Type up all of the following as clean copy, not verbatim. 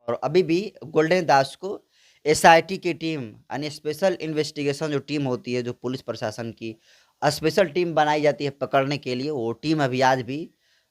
और अभी भी गोल्डन दास को एसआईटी की टीम यानी स्पेशल इन्वेस्टिगेशन जो टीम होती है, जो पुलिस प्रशासन की स्पेशल टीम बनाई जाती है पकड़ने के लिए, वो टीम अभी आज भी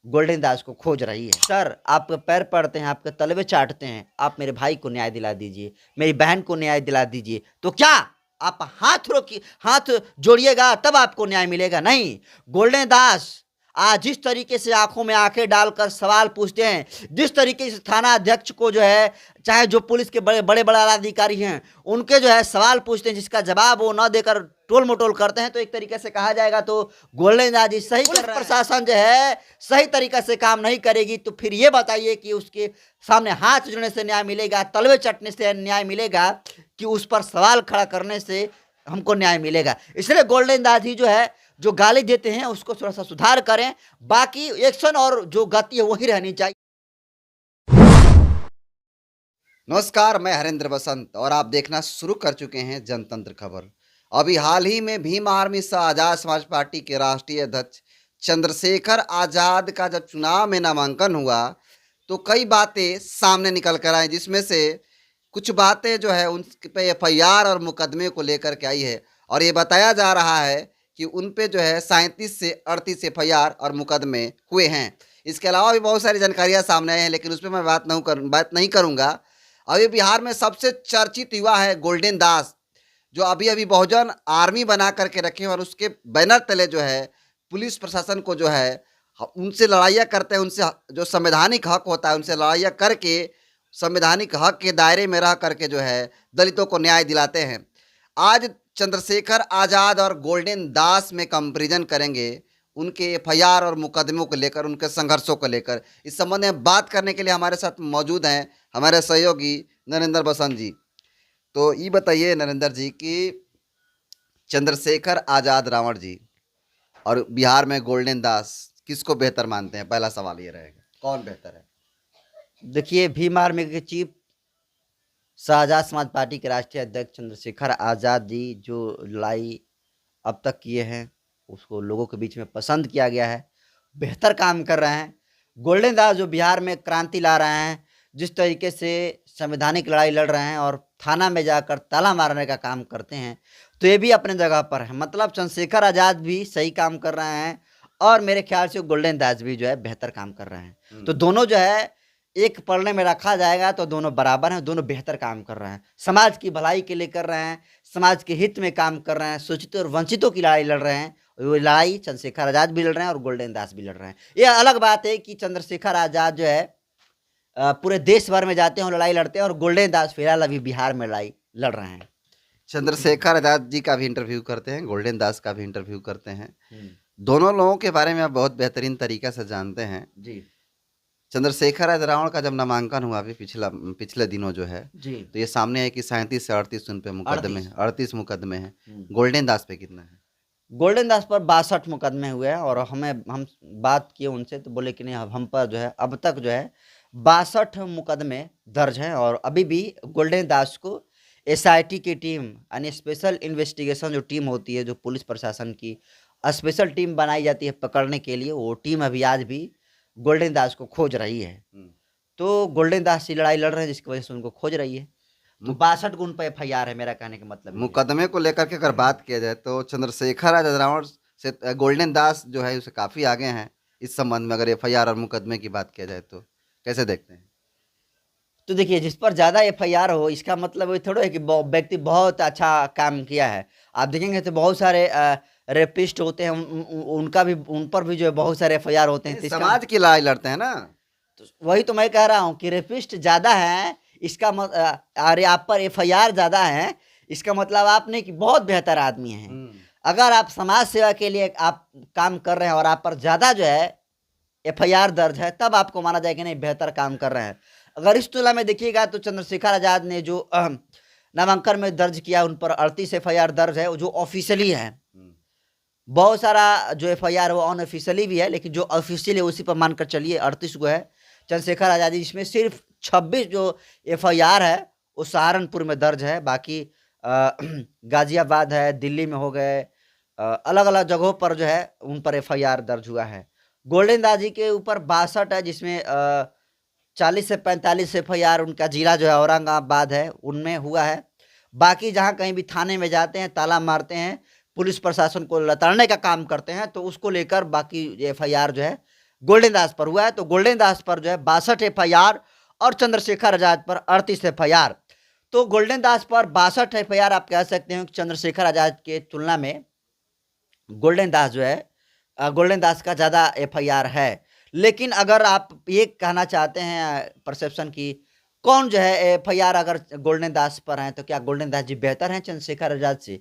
गोल्डन दास को खोज रही है। सर, आपके पैर पड़ते हैं, आपके तलवे चाटते हैं, आप मेरे भाई को न्याय दिला दीजिए, मेरी बहन को न्याय दिला दीजिए। तो क्या आप हाथ जोड़िएगा तब आपको न्याय मिलेगा? नहीं। गोल्डन दास आज जिस तरीके से आंखों में आंखें डालकर सवाल पूछते हैं, जिस तरीके से थाना अध्यक्ष को जो है, चाहे जो पुलिस के बड़े बड़े बड़े अधिकारी हैं, उनके जो है सवाल पूछते हैं, जिसका जवाब वो न देकर टोल मटोल करते हैं, तो एक तरीके से कहा जाएगा तो गोल्डन दास जी सही कर रहे हैं। प्रशासन जो है सही तरीका से काम नहीं करेगी तो फिर ये बताइए कि उसके सामने हाथ जोड़ने से न्याय मिलेगा, तलवे चटने से न्याय मिलेगा, कि उस पर सवाल खड़ा करने से हमको न्याय मिलेगा? इसलिए गोल्डन दास जी जो है, जो गाली देते हैं उसको थोड़ा सा सुधार करें, बाकी एक्शन और जो गति है वही रहनी चाहिए। नमस्कार, मैं हरेंद्र बसंत और आप देखना शुरू कर चुके हैं जनतंत्र खबर। अभी हाल ही में भीम आर्मी सह आजाद समाज पार्टी के राष्ट्रीय अध्यक्ष चंद्रशेखर आजाद का जब चुनाव में नामांकन हुआ तो कई बातें सामने निकल कर आई, जिसमें से कुछ बातें जो है उन पे एफआईआर और मुकदमे को लेकर के आई है। और ये बताया जा रहा है कि उन पे जो है 37 से 38 एफआईआर और मुकदमे हुए हैं। इसके अलावा भी बहुत सारी जानकारियाँ सामने आई हैं, लेकिन उस पर मैं बात नहीं करूँगा। अभी बिहार में सबसे चर्चित युवा है गोल्डन दास, जो अभी अभी बहुजन आर्मी बना करके रखे हैं और उसके बैनर तले जो है पुलिस प्रशासन को जो है उनसे लड़ाइयाँ करते हैं, उनसे जो संवैधानिक हक होता है उनसे लड़ाइयाँ करके संवैधानिक हक के दायरे में रह करके जो है दलितों को न्याय दिलाते हैं। आज चंद्रशेखर आज़ाद और गोल्डन दास में कंपेरिजन करेंगे, उनके एफआईआर और मुकदमों को लेकर, उनके संघर्षों को लेकर। इस संबंध में बात करने के लिए हमारे साथ मौजूद हैं हमारे सहयोगी नरेंद्र बसंत जी। तो ये बताइए नरेंद्र जी कि चंद्रशेखर आज़ाद रावण जी और बिहार में गोल्डन दास किसको बेहतर मानते हैं? पहला सवाल ये रहेगा, कौन बेहतर है? देखिए, भीम आर्मी के चीफ आजाद समाज पार्टी के राष्ट्रीय अध्यक्ष चंद्रशेखर आजाद जी जो लड़ाई अब तक किए हैं, उसको लोगों के बीच में पसंद किया गया है, बेहतर काम कर रहे हैं। गोल्डन दास जो बिहार में क्रांति ला रहे हैं, जिस तरीके से संवैधानिक लड़ाई लड़ रहे हैं और थाना में जाकर ताला मारने का काम करते हैं, तो ये भी अपने जगह पर है। मतलब चंद्रशेखर आज़ाद भी सही काम कर रहे हैं और मेरे ख्याल से गोल्डन दास भी जो है बेहतर काम कर रहे हैं। तो दोनों जो है एक पलड़े में रखा जाएगा तो दोनों बराबर हैं, दोनों बेहतर काम कर रहे हैं, समाज की भलाई के लिए कर रहे हैं, समाज के हित में काम कर रहे हैं, शोषित और वंचितों की लड़ाई लड़ रहे हैं। वो लड़ाई चंद्रशेखर आज़ाद भी लड़ रहे हैं और गोल्डन दास भी लड़ रहे हैं। ये अलग बात है कि चंद्रशेखर आज़ाद जो है पूरे देश भर में जाते हैं और लड़ाई लड़ते हैं, और गोल्डन दास फिलहाल अभी बिहार में लड़ाई लड़ रहे हैं। चंद्रशेखर आज़ाद जी का भी इंटरव्यू करते हैं, गोल्डन दास का भी इंटरव्यू करते हैं। दोनों लोगों के बारे में आप बहुत बेहतरीन तरीके से जानते हैं जी। चंद्रशेखर आज़ाद रावण का जब नामांकन हुआ अभी पिछले दिनों जो है, जी। तो ये सामने है कि 37 से 38 उन पे मुकदमे हैं, 38 मुकदमे हैं। गोल्डन दास पे कितना है? गोल्डन दास पर 62 मुकदमे हुए हैं, और हम बात किए उनसे तो बोले कि नहीं, अब हम पर जो है अब तक जो है 62 मुकदमे दर्ज हैं, और अभी भी गोल्डन दास को एसआईटी की टीम यानी स्पेशल इन्वेस्टिगेशन जो टीम होती है, जो पुलिस प्रशासन की स्पेशल टीम बनाई जाती है पकड़ने के लिए, वो टीम अभी आज भी गोल्डन दास को खोज रही है। तो गोल्डन दास से लड़ाई लड़ रहे हैं, जिसकी वजह से उनको खोज रही है। तो 62 गुण पे एफआईआर है, मेरा कहने का मतलब ये है। मुकदमे को लेकर के अगर बात किया जाए तो चंद्रशेखर आज़ाद रावण से गोल्डन दास जो है उसे काफ़ी आगे हैं इस संबंध में। अगर एफआईआर और मुकदमे की बात किया जाए तो कैसे देखते हैं? तो देखिए, जिस पर ज़्यादा एफआईआर हो इसका मतलब ये थोड़ा है कि व्यक्ति बहुत अच्छा काम किया है। आप देखेंगे तो बहुत सारे रेपिस्ट होते हैं, उनका भी, उन पर भी जो है बहुत सारे एफआईआर होते हैं। तो समाज की लड़ाई लड़ते हैं ना, तो वही तो मैं कह रहा हूँ कि रेपिस्ट ज़्यादा है, इसका अरे आप पर एफआईआर ज़्यादा है, इसका मतलब आप नहीं कि बहुत बेहतर आदमी हैं। अगर आप समाज सेवा के लिए आप काम कर रहे हैं और आप पर ज़्यादा जो है एफआईआर दर्ज है, तब आपको माना जाए कि नहीं बेहतर काम कर रहे हैं। अगर इस तुलना में देखिएगा तो चंद्रशेखर आज़ाद ने जो नामांकन में दर्ज किया, उन पर 38 एफआईआर दर्ज है, जो ऑफिशियली है। बहुत सारा जो एफआईआर वो अनऑफिशियली भी है, लेकिन जो ऑफिशियल है उसी पर मानकर चलिए 38 को है चंद्रशेखर आज़ाद, जिसमें सिर्फ 26 जो एफआईआर है वो सहारनपुर में दर्ज है। बाकी गाजियाबाद है, दिल्ली में हो गए, अलग अलग जगहों पर जो है उन पर एफआईआर दर्ज हुआ है। गोल्डन दास जी के ऊपर 62 है, जिसमें 40 से 45 एफआईआर उनका जिला जो है औरंगाबाद है, उनमें हुआ है। बाकी जहाँ कहीं भी थाने में जाते हैं, ताला मारते हैं, पुलिस प्रशासन को लताड़ने का काम करते हैं, तो उसको लेकर बाकी एफआईआर जो है गोल्डन दास पर हुआ है। तो गोल्डन दास पर जो है 62 एफआईआर और चंद्रशेखर आजाद पर 38 एफआईआर। तो गोल्डन दास पर 62 एफआईआर आप कह सकते हैं कि चंद्रशेखर आजाद के तुलना में गोल्डन दास जो है गोल्डन दास का ज़्यादा एफआईआर है। लेकिन अगर आप ये कहना चाहते हैं परसेप्शन की कौन जो है एफआईआर अगर गोल्डन दास पर हैं, तो क्या गोल्डन दास जी बेहतर हैं चंद्रशेखर आजाद से?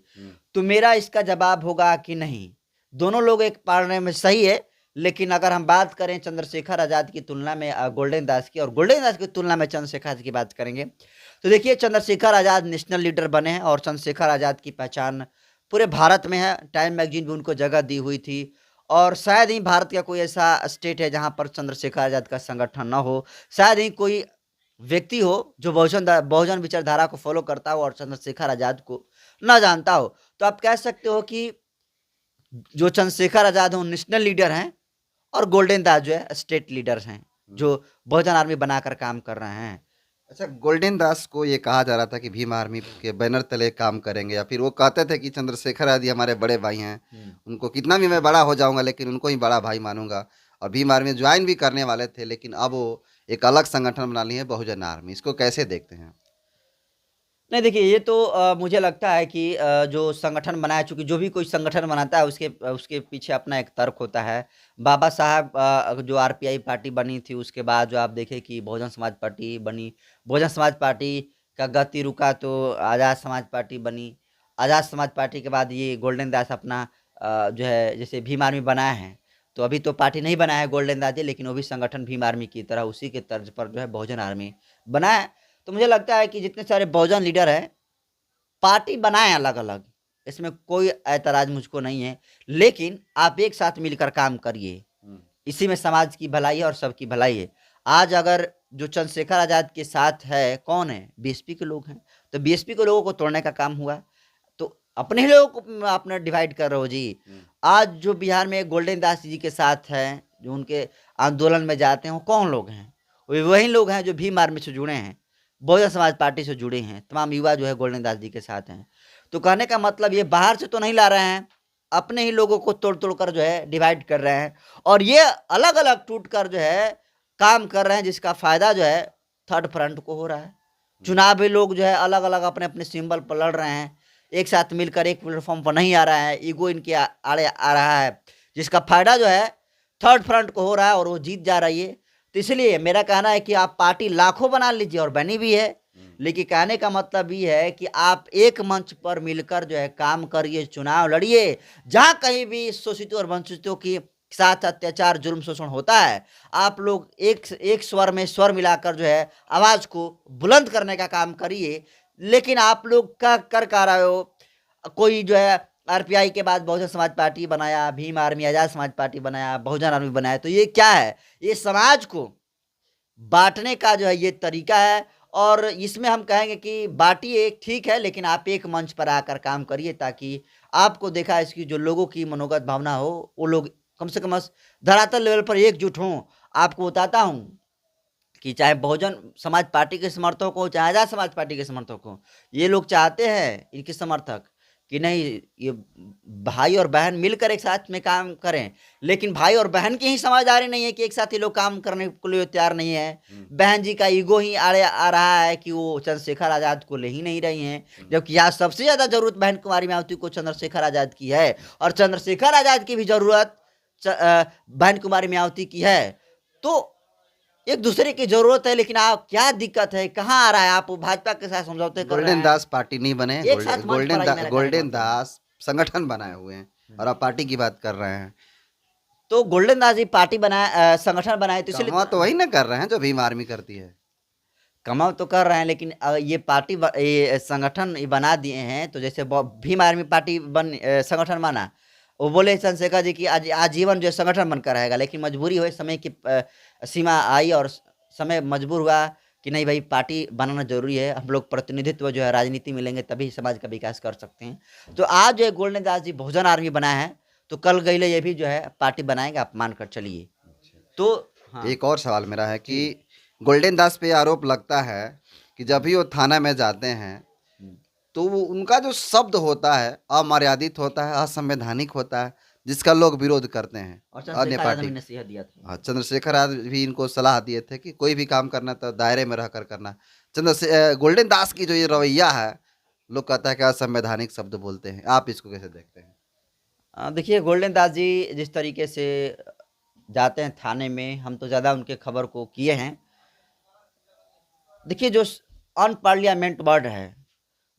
तो मेरा इसका जवाब होगा कि नहीं, दोनों लोग एक पार्ने में सही है। लेकिन अगर हम बात करें चंद्रशेखर आजाद की तुलना में गोल्डन दास की, और गोल्डन दास की तुलना में चंद्रशेखर आजाद की बात करेंगे, तो देखिए चंद्रशेखर आजाद नेशनल लीडर बने हैं और चंद्रशेखर आजाद की पहचान पूरे भारत में है। टाइम मैगजीन भी उनको जगह दी हुई थी, और शायद ही भारत का कोई ऐसा स्टेट है जहां पर चंद्रशेखर आजाद का संगठन न हो। शायद ही कोई व्यक्ति हो जो बहुजन विचारधारा को फॉलो करता हो और चंद्रशेखर आजाद को ना जानता हो। तो आप कह सकते हो कि जो चंद्रशेखर आजाद हैं नेशनल लीडर हैं, और गोल्डन दास जो है स्टेट लीडर्स हैं, जो बहुजन आर्मी बनाकर काम कर रहे हैं। अच्छा, गोल्डन दास को ये कहा जा रहा था कि भीम आर्मी के बैनर तले काम करेंगे, या फिर वो कहते थे कि चंद्रशेखर आदि हमारे बड़े भाई हैं, उनको कितना भी मैं बड़ा हो जाऊंगा लेकिन उनको ही बड़ा भाई मानूंगा, और भीम आर्मी ज्वाइन भी करने वाले थे, लेकिन अब वो एक अलग संगठन बना लिए बहुजन आर्मी। इसको कैसे देखते हैं? नहीं देखिए, ये तो मुझे लगता है कि जो संगठन बनाया, चूँकि जो भी कोई संगठन बनाता है उसके उसके पीछे अपना एक तर्क होता है। बाबा साहब जो आरपीआई पार्टी बनी थी, उसके बाद जो आप देखें कि बहुजन समाज पार्टी बनी। बहुजन समाज पार्टी का गति रुका तो आज़ाद समाज पार्टी बनी। आज़ाद समाज पार्टी के बाद ये गोल्डन दास अपना जो है जैसे भीम आर्मी बनाया है, तो अभी तो पार्टी नहीं बनाया है गोल्डन दास जी, लेकिन वो भी संगठन भीम आर्मी की तरह उसी के तर्ज पर जो है बहुजन आर्मी बनाया है। तो मुझे लगता है कि जितने सारे बहुजन लीडर हैं, पार्टी बनाएँ अलग-अलग, इसमें कोई ऐतराज़ मुझको नहीं है, लेकिन आप एक साथ मिलकर काम करिए। इसी में समाज की भलाई है और सबकी भलाई है। आज अगर जो चंद्रशेखर आज़ाद के साथ है, कौन है? बीएसपी के लोग हैं, तो बीएसपी के लोगों को तोड़ने का काम हुआ। तो अपने ही लोगों को आपने डिवाइड कर रहे हो जी। आज जो बिहार में गोल्डन दास जी के साथ हैं, जो उनके आंदोलन में जाते हैं, वो कौन लोग हैं? वही लोग हैं जो भीम आर्मी से जुड़े हैं, बहुजन समाज पार्टी से जुड़े हैं। तमाम युवा जो है गोल्डन दास जी के साथ हैं। तो कहने का मतलब ये बाहर से तो नहीं ला रहे हैं, अपने ही लोगों को तोड़-तोड़ कर जो है डिवाइड कर रहे हैं, और ये अलग-अलग टूट कर जो है काम कर रहे हैं, जिसका फ़ायदा जो है थर्ड फ्रंट को हो रहा है। चुनाव भी लोग जो है अलग-अलग अपने-अपने सिंबल पर लड़ रहे हैं, एक साथ मिलकर एक प्लेटफ़ॉर्म पर नहीं आ रहा है, ईगो इनके आड़े आ रहा है, जिसका फ़ायदा जो है थर्ड फ्रंट को हो रहा है और वो जीत जा रही है। तो इसलिए मेरा कहना है कि आप पार्टी लाखों बना लीजिए, और बनी भी है, लेकिन कहने का मतलब ये है कि आप एक मंच पर मिलकर जो है काम करिए, चुनाव लड़िए। जहाँ कहीं भी शोषितों और वंचितों के साथ अत्याचार, जुल्म, शोषण होता है, आप लोग एक स्वर में स्वर मिलाकर जो है आवाज़ को बुलंद करने का काम करिए। लेकिन आप लोग क्या रहे हो? कोई जो है आरपीआई के बाद बहुजन समाज पार्टी बनाया, भीम आर्मी, आज़ाद समाज पार्टी बनाया, बहुजन आर्मी बनाया, तो ये क्या है? ये समाज को बाँटने का जो है ये तरीका है, और इसमें हम कहेंगे कि बाँटिए ठीक है, लेकिन आप एक मंच पर आकर काम करिए, ताकि आपको देखा इसकी जो लोगों की मनोगत भावना हो, वो लोग कम से कम धरातल लेवल पर एकजुट हों। आपको बताता हूँ कि चाहे बहुजन समाज पार्टी के समर्थक हो, चाहे आज़ाद समाज पार्टी के समर्थक हो, ये लोग चाहते हैं, इनके समर्थक, कि नहीं ये भाई और बहन मिलकर एक साथ में काम करें। लेकिन भाई और बहन की ही समझदारी नहीं है कि एक साथ ये लोग काम करने के लिए तैयार नहीं है। बहन जी का ईगो ही आड़े आ रहा है कि वो चंद्रशेखर आज़ाद को ले ही नहीं रही हैं, जबकि आज सबसे ज़्यादा ज़रूरत बहन कुमारी मायावती को चंद्रशेखर आज़ाद की है, और चंद्रशेखर आज़ाद की भी ज़रूरत बहन कुमारी मायावती की है। तो एक दूसरे की ज़रूरत है, लेकिन आप क्या दिक्कत है? कहाँ आ रहा है? आप भाजपा के साथ समझौते कर रहे गोल्डन हैं। दास पार्टी नहीं बने, एक साथ मंच पर आइए, मेरा कहने का गोल्डन मतलब। दास संगठन बनाए हुए हैं और आप पार्टी की बात कर रहे हैं। तो गोल्डन दास जी पार्टी बनाए, संगठन बनाए, तो इसलिए कमावा तो वही ना कर रहे हैं जो भीम आर्मी करती है। कमाल तो कर रहे हैं, लेकिन ये पार्टी ये संगठन ये बना दिए हैं। तो जैसे भीम आर्मी पार्टी संगठन बना, वो बोले चंद्रशेखर जी की आजीवन जो है संगठन बनकर रहेगा, लेकिन मजबूरी हुई, समय की सीमा आई और समय मजबूर हुआ कि नहीं भाई पार्टी बनाना जरूरी है। हम लोग प्रतिनिधित्व जो है राजनीति में लेंगे, तभी समाज का विकास कर सकते हैं। तो आज जो है गोल्डन दास जी बहुजन आर्मी बनाया है, तो कल गईले ये भी जो है पार्टी बनाएंगे, आप मान कर चलिए। तो हाँ, एक और सवाल मेरा है कि गोल्डन दास पे आरोप लगता है कि जब भी वो थाना में जाते हैं तो वो उनका जो शब्द होता है अमर्यादित होता है, असंवैधानिक होता है, जिसका लोग विरोध करते हैं। और अन्य चंद्रशेखर यादव ने पार्टी नसीहत दिया था। हाँ, चंद्रशेखर आजाद भी इनको सलाह दिए थे कि कोई भी काम करना तो दायरे में रहकर करना। गोल्डन दास की जो ये रवैया है, लोग कहता है कि असंवैधानिक शब्द बोलते हैं। आप इसको कैसे देखते हैं? देखिए गोल्डन दास जी जिस तरीके से जाते हैं थाने में, हम तो ज़्यादा उनके खबर को किए हैं। देखिए जो अनपार्लियामेंट वर्ड है,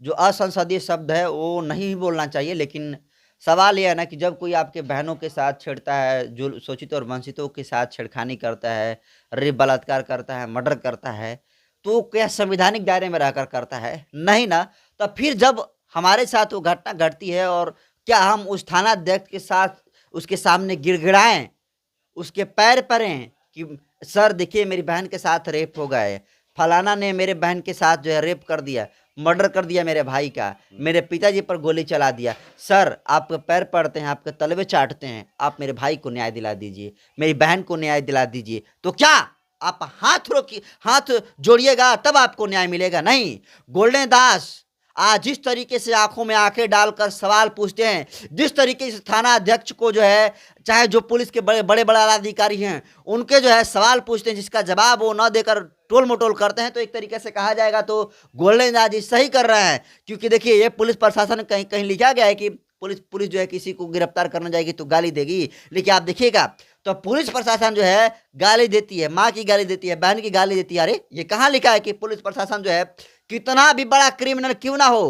जो असंसदीय शब्द है, वो नहीं बोलना चाहिए। लेकिन सवाल ये है ना कि जब कोई आपके बहनों के साथ छेड़ता है, जो शोषित और वंचितों के साथ छेड़खानी करता है, रेप बलात्कार करता है, मर्डर करता है, तो क्या संवैधानिक दायरे में रहकर करता है? नहीं ना। तो फिर जब हमारे साथ वो घटना घटती है और क्या हम उस थानाध्यक्ष के साथ उसके सामने गिड़गिड़ाएं, उसके पैर पड़ें कि सर देखिए मेरी बहन के साथ रेप हो गया है, फलाना ने मेरे बहन के साथ जो है रेप कर दिया, मर्डर कर दिया मेरे भाई का, मेरे पिताजी पर गोली चला दिया, सर आपके पैर पड़ते हैं, आपके तलवे चाटते हैं, आप मेरे भाई को न्याय दिला दीजिए, मेरी बहन को न्याय दिला दीजिए। तो क्या आप हाथ जोड़िएगा तब आपको न्याय मिलेगा? नहीं। गोल्डन दास आज जिस तरीके से आंखों में आंखें डालकर सवाल पूछते हैं, जिस तरीके से थाना अध्यक्ष को जो है, चाहे जो पुलिस के बड़े बड़े बड़े अधिकारी हैं, उनके जो है सवाल पूछते हैं, जिसका जवाब वो न देकर टोल मटोल करते हैं, तो एक तरीके से कहा जाएगा तो गोल्डन दास जी सही कर रहे हैं। क्योंकि देखिए ये पुलिस प्रशासन कहीं कहीं लिखा गया है कि पुलिस जो है किसी को गिरफ्तार करने जाएगी तो गाली देगी, लेकिन आप देखिएगा तो पुलिस प्रशासन जो है गाली देती है, माँ की गाली देती है, बहन की गाली देती है। अरे ये कहाँ लिखा है कि पुलिस प्रशासन जो है कितना भी बड़ा क्रिमिनल क्यों ना हो,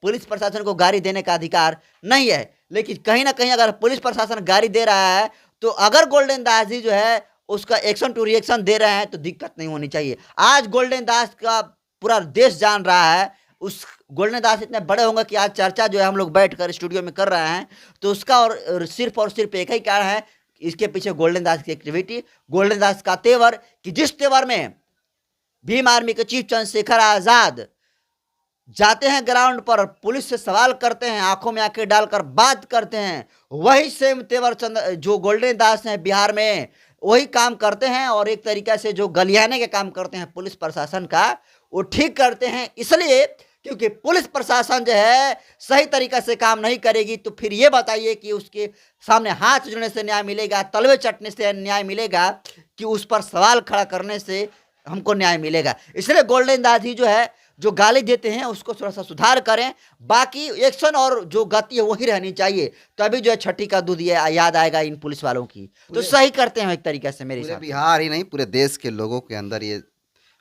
पुलिस प्रशासन को गाली देने का अधिकार नहीं है। लेकिन कहीं ना कहीं अगर पुलिस प्रशासन गाली दे रहा है तो अगर गोल्डन दास जी जो है उसका एक्शन टू रिएक्शन दे रहे हैं तो दिक्कत नहीं होनी चाहिए। आज गोल्डन दास का पूरा देश जान रहा है। उस गोल्डन दास इतने बड़े होंगे कि आज चर्चा जो है हम लोग बैठकर स्टूडियो में कर रहे हैं, तो उसका और सिर्फ एक ही कारण है, इसके पीछे गोल्डन दास की एक्टिविटी, गोल्डन दास का तेवर, कि जिस तेवर में भीम आर्मी के चीफ चंद्रशेखर आजाद जाते हैं ग्राउंड पर, पुलिस से सवाल करते हैं, आंखों में आंखें डालकर बात करते हैं, वही सेम तेवर जो गोल्डन दास हैं बिहार में वही काम करते हैं। और एक तरीके से जो गलियाने के काम करते हैं पुलिस प्रशासन का, वो ठीक करते हैं। इसलिए क्योंकि पुलिस प्रशासन जो है सही तरीका से काम नहीं करेगी, तो फिर ये बताइए कि उसके सामने हाथ जोड़ने से न्याय मिलेगा, तलवे चटने से न्याय मिलेगा, कि उस पर सवाल खड़ा करने से हमको न्याय मिलेगा? इसलिए गोल्डन दास जी जो है जो गाली देते हैं उसको थोड़ा सा सुधार करें, बाकी एक्शन और जो गति है वही रहनी चाहिए, तभी जो है छठी का दूध ये याद आएगा इन पुलिस वालों की। तो सही करते हैं एक तरीके से मेरे पूरे हिसाब से। बिहार ही नहीं, पूरे देश के लोगों के अंदर ये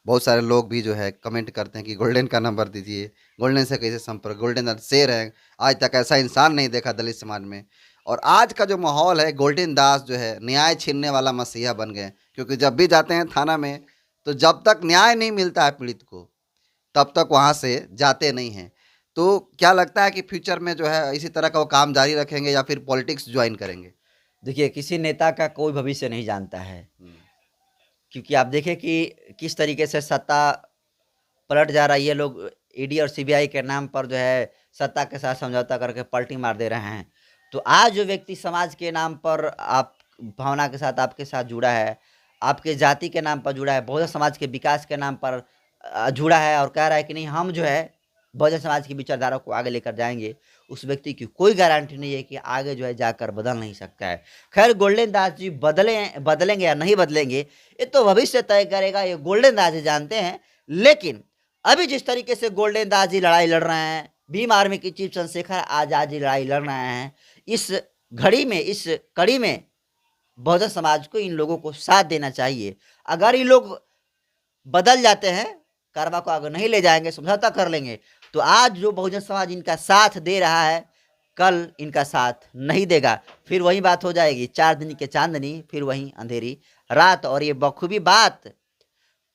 बहुत सारे लोग भी जो है कमेंट करते हैं कि गोल्डन का नंबर दीजिए, गोल्डन से कैसे संपर्क, गोल्डन शेर है, आज तक ऐसा इंसान नहीं देखा दलित समाज में। और आज का जो माहौल है, गोल्डन दास जो है न्याय छीनने वाला मसीहा बन गए। क्योंकि जब भी जाते हैं थाना में तो जब तक न्याय नहीं मिलता है पीड़ित को, तब तक वहाँ से जाते नहीं हैं। तो क्या लगता है कि फ्यूचर में जो है इसी तरह का वो काम जारी रखेंगे या फिर पॉलिटिक्स ज्वाइन करेंगे? देखिए किसी नेता का कोई भविष्य नहीं जानता है, क्योंकि आप देखें कि किस तरीके से सत्ता पलट जा रही है। लोग ईडी और सीबीआई के नाम पर जो है सत्ता के साथ समझौता करके पलटी मार दे रहे हैं। तो आज जो व्यक्ति समाज के नाम पर आप भावना के साथ आपके साथ जुड़ा है, आपके जाति के नाम पर जुड़ा है, बहुजन समाज के विकास के नाम पर जुड़ा है और कह रहा है कि नहीं हम जो है बहुजन समाज की विचारधारा को आगे लेकर जाएंगे, उस व्यक्ति की कोई गारंटी नहीं है कि आगे जो है जाकर बदल नहीं सकता है। खैर गोल्डन दास जी बदलेंगे या नहीं बदलेंगे ये तो भविष्य तय करेगा, ये गोल्डन दास जी जानते हैं। लेकिन अभी जिस तरीके से गोल्डन दास जी लड़ाई लड़ रहे हैं, भीम आर्मी की चीफ चंद्रशेखर आजाद जी लड़ाई लड़ रहे हैं, इस घड़ी में, इस कड़ी में बहुजन समाज को इन लोगों को साथ देना चाहिए। अगर ये लोग बदल जाते हैं, कार्रवाई को आगे नहीं ले जाएंगे, समझौता कर लेंगे, तो आज जो बहुजन समाज इनका साथ दे रहा है कल इनका साथ नहीं देगा। फिर वही बात हो जाएगी, 4 दिन के चांदनी फिर वही अंधेरी रात। और ये बखूबी बात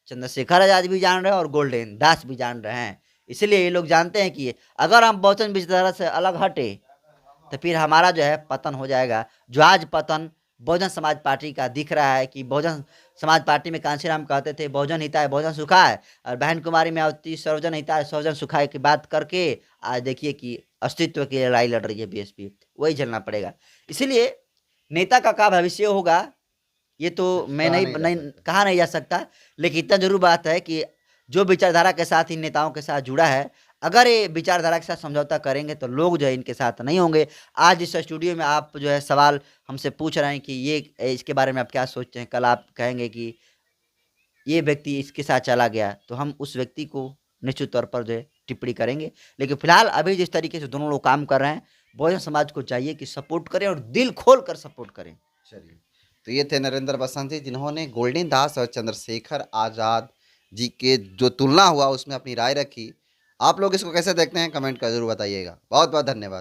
चंद्रशेखर आजाद भी जान रहे हैं और गोल्डन दास भी जान रहे हैं। इसलिए ये लोग जानते हैं कि अगर हम बहुजन विचारधारा से अलग हटे तो फिर हमारा जो है पतन हो जाएगा। जो आज पतन बहुजन समाज पार्टी का दिख रहा है कि बहुजन समाज पार्टी में कांशीराम कहते थे बहुजन हिताय बहुजन सुखाय, और बहन कुमारी में आवती सर्वजन हिताय सर्वजन सुखाय की बात करके आज देखिए कि अस्तित्व की लड़ाई लड़ रही है बीएसपी, वही झेलना पड़ेगा। इसीलिए नेता का क्या भविष्य होगा ये तो मैं कहा नहीं नहीं जा नहीं सकता। कहा नहीं जा सकता, लेकिन इतना ज़रूर बात है कि जो विचारधारा के साथ इन नेताओं के साथ जुड़ा है, अगर ये विचारधारा के साथ समझौता करेंगे तो लोग जो है इनके साथ नहीं होंगे। आज इस स्टूडियो में आप जो है सवाल हमसे पूछ रहे हैं कि ये इसके बारे में आप क्या सोचते हैं? कल आप कहेंगे कि ये व्यक्ति इसके साथ चला गया, तो हम उस व्यक्ति को निश्चित तौर पर जो है टिप्पणी करेंगे। लेकिन फिलहाल अभी जिस तरीके से दोनों लोग काम कर रहे हैं, बहुजन समाज को चाहिए कि सपोर्ट करें और दिल खोल कर सपोर्ट करें। चलिए, तो ये थे नरेंद्र बसंत जी, जिन्होंने गोल्डन दास और चंद्रशेखर आज़ाद जी के जो तुलना हुआ उसमें अपनी राय रखी। आप लोग इसको कैसे देखते हैं कमेंट कर ज़रूर बताइएगा। बहुत बहुत धन्यवाद।